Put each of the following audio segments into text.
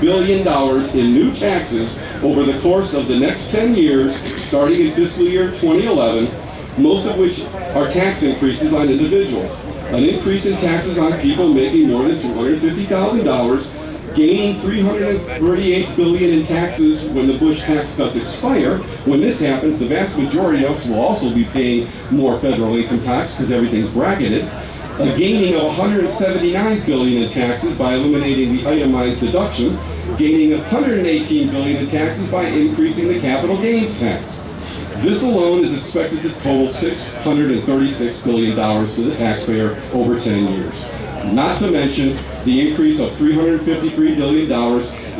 billion in new taxes over the course of the next 10 years, starting in fiscal year 2011, most of which are tax increases on individuals. An increase in taxes on people making more than $250,000, gaining $338 billion in taxes when the Bush tax cuts expire. When this happens, the vast majority of us will also be paying more federal income tax because everything's bracketed. A gaining of $179 billion in taxes by eliminating the itemized deduction, gaining $118 billion in taxes by increasing the capital gains tax. This alone is expected to total $636 billion to the taxpayer over 10 years. Not to mention the increase of $353 billion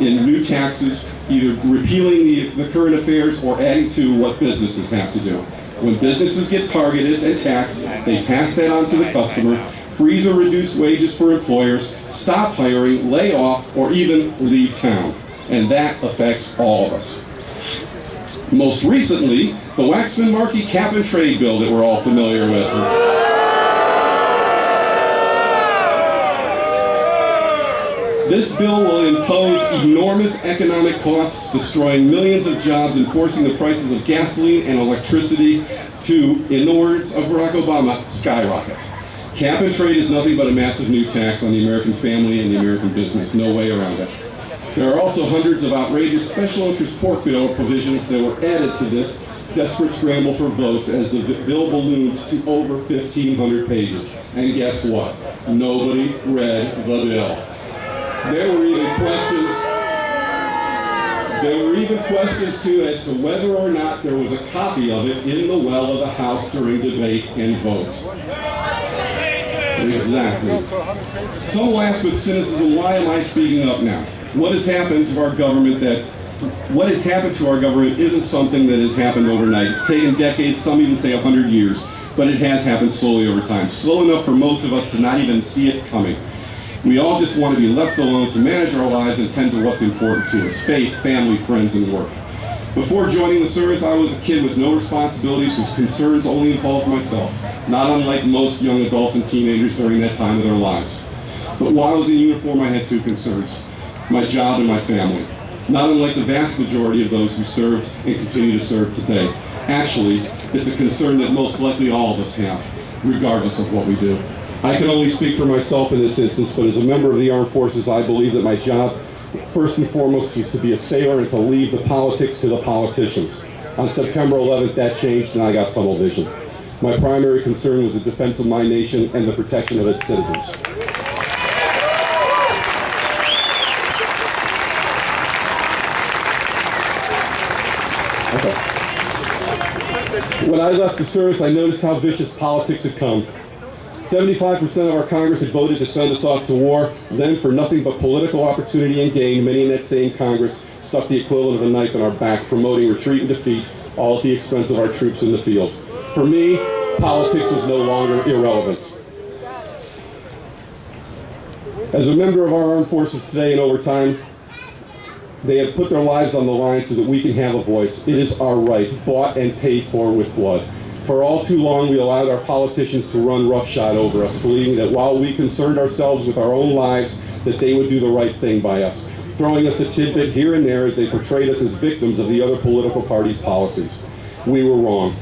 in new taxes, either repealing the current affairs or adding to what businesses have to do. When businesses get targeted and taxed, they pass that on to the customer, freeze or reduce wages for employers, stop hiring, lay off, or even leave town. And that affects all of us. Most recently, the Waxman-Markey cap and trade bill that we're all familiar with. This bill will impose enormous economic costs, destroying millions of jobs and forcing the prices of gasoline and electricity to, in the words of Barack Obama, skyrocket. Cap and trade is nothing but a massive new tax on the American family and the American business. No way around it. There are also hundreds of outrageous special interest pork bill provisions that were added to this desperate scramble for votes as the bill ballooned to over 1,500 pages. And guess what? Nobody read the bill. There were even questions too as to whether or not there was a copy of it in the well of the House during debate and votes. Exactly. Some will ask with cynicism, why am I speaking up now? What has happened to our government isn't something that has happened overnight. It's taken decades, some even say 100 years, but it has happened slowly over time. Slow enough for most of us to not even see it coming. We all just want to be left alone to manage our lives and tend to what's important to us: faith, family, friends, and work. Before joining the service, I was a kid with no responsibilities whose concerns only involved myself, not unlike most young adults and teenagers during that time of their lives. But while I was in uniform, I had two concerns: my job and my family. Not unlike the vast majority of those who served and continue to serve today. Actually, it's a concern that most likely all of us have, regardless of what we do. I can only speak for myself in this instance, but as a member of the armed forces, I believe that my job, first and foremost, was to be a sailor and to leave the politics to the politicians. On September 11th, that changed and I got tunnel vision. My primary concern was the defense of my nation and the protection of its citizens. Okay. When I left the service, I noticed how vicious politics had come. 75% of our Congress had voted to send us off to war, then for nothing but political opportunity and gain, many in that same Congress stuck the equivalent of a knife in our back, promoting retreat and defeat, all at the expense of our troops in the field. For me, politics was no longer irrelevant. As a member of our armed forces today and over time, they have put their lives on the line so that we can have a voice. It is our right, bought and paid for with blood. For all too long, we allowed our politicians to run roughshod over us, believing that while we concerned ourselves with our own lives, that they would do the right thing by us, throwing us a tidbit here and there as they portrayed us as victims of the other political parties' policies. We were wrong.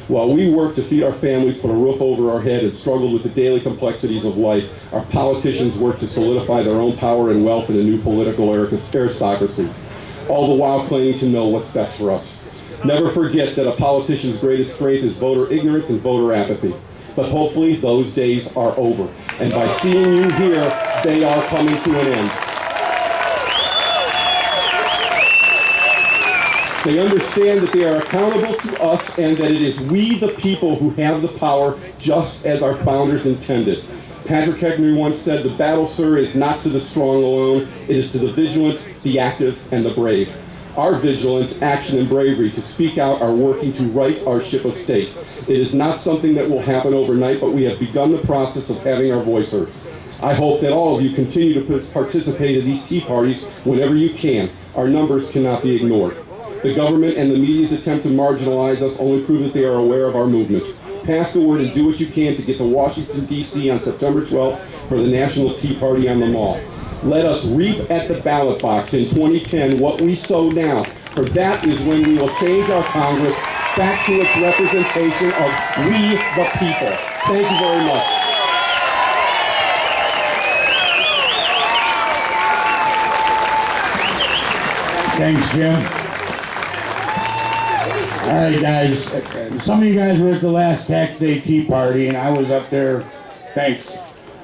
While we worked to feed our families, put a roof over our head, and struggled with the daily complexities of life, our politicians worked to solidify their own power and wealth in a new political aristocracy, all the while claiming to know what's best for us. Never forget that a politician's greatest strength is voter ignorance and voter apathy. But hopefully those days are over. And by seeing you here, they are coming to an end. They understand that they are accountable to us and that it is we, the people, who have the power, just as our founders intended. Patrick Henry once said, "The battle, sir, is not to the strong alone. It is to the vigilant, the active, and the brave." Our vigilance, action, and bravery to speak out are working to right our ship of state. It is not something that will happen overnight, but we have begun the process of having our voice heard. I hope that all of you continue to participate in these tea parties whenever you can. Our numbers cannot be ignored. The government and the media's attempt to marginalize us only prove that they are aware of our movement. Pass the word and do what you can to get to Washington, D.C. on September 12th for the National Tea Party on the Mall. Let us reap at the ballot box in 2010 what we sow now, for that is when we will change our Congress back to its representation of we the people. Thank you very much. Thanks, Jim. All right, guys. Some of you guys were at the last Tax Day Tea Party, and I was up there. Thanks.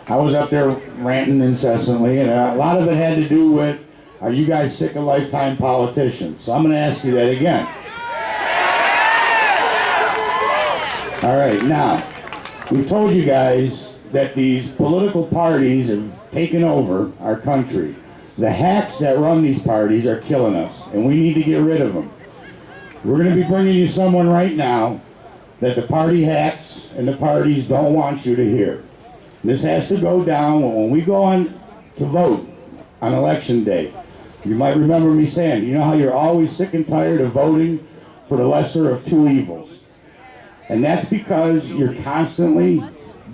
I was up there ranting incessantly, and a lot of it had to do with, are you guys sick of lifetime politicians? So I'm going to ask you that again. All right, now, we've told you guys that these political parties have taken over our country. The hacks that run these parties are killing us, and we need to get rid of them. We're going to be bringing you someone right now that the party hacks and the parties don't want you to hear. This has to go down when we go on to vote on election day. You might remember me saying, you know how you're always sick and tired of voting for the lesser of two evils? And that's because you're constantly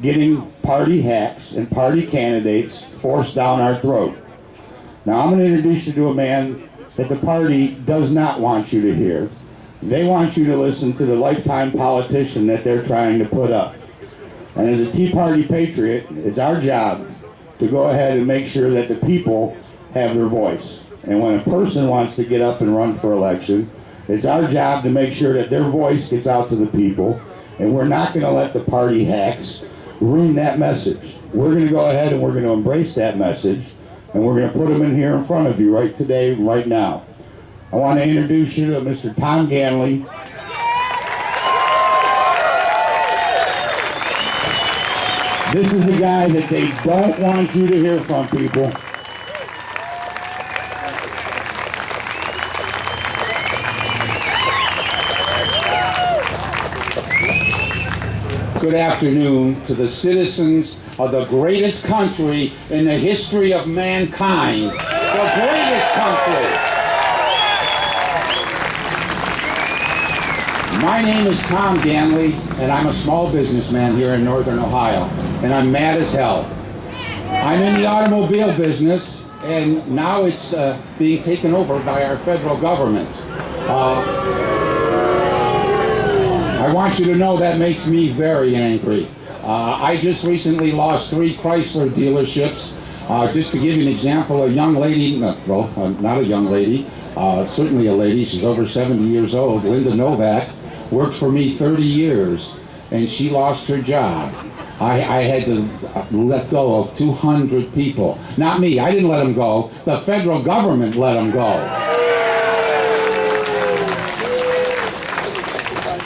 getting party hacks and party candidates forced down our throat. Now I'm going to introduce you to a man that the party does not want you to hear. They want you to listen to the lifetime politician that they're trying to put up. And as a Tea Party patriot, it's our job to go ahead and make sure that the people have their voice. And when a person wants to get up and run for election, it's our job to make sure that their voice gets out to the people. And we're not going to let the party hacks ruin that message. We're going to go ahead and we're going to embrace that message. And we're going to put them in here in front of you right today, right now. I want to introduce you to Mr. Tom Ganley. This is the guy that they don't want you to hear from, people. Good afternoon to the citizens of the greatest country in the history of mankind. The greatest country. My name is Tom Ganley, and I'm a small businessman here in Northern Ohio, and I'm mad as hell. I'm in the automobile business, and now it's being taken over by our federal government. I want you to know that makes me very angry. I just recently lost 3 Chrysler dealerships. Just to give you an example, a young lady, not a young lady, certainly a lady, she's over 70 years old, Linda Novak, worked for me 30 years, and she lost her job. I had to let go of 200 people. Not me, I didn't let them go. The federal government let them go.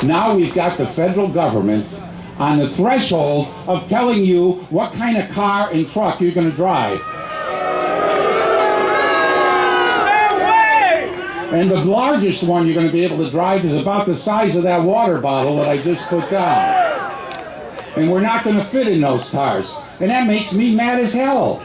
Now we've got the federal government on the threshold of telling you what kind of car and truck you're going to drive. And the largest one you're going to be able to drive is about the size of that water bottle that I just put down. And we're not going to fit in those cars. And that makes me mad as hell.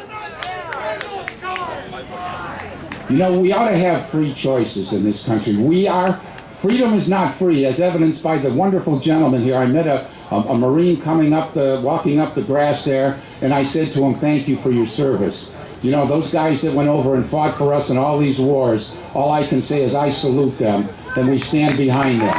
You know, we ought to have free choices in this country. Freedom is not free, as evidenced by the wonderful gentleman here. I met a Marine walking up the grass there, and I said to him, thank you for your service. You know, those guys that went over and fought for us in all these wars, all I can say is I salute them, and we stand behind them.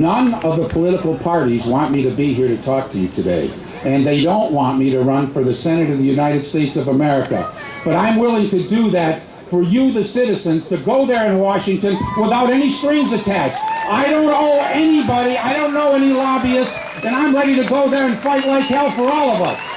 None of the political parties want me to be here to talk to you today. And they don't want me to run for the Senate of the United States of America. But I'm willing to do that for you, the citizens, to go there in Washington without any strings attached. I don't owe anybody, I don't know any lobbyists, and I'm ready to go there and fight like hell for all of us.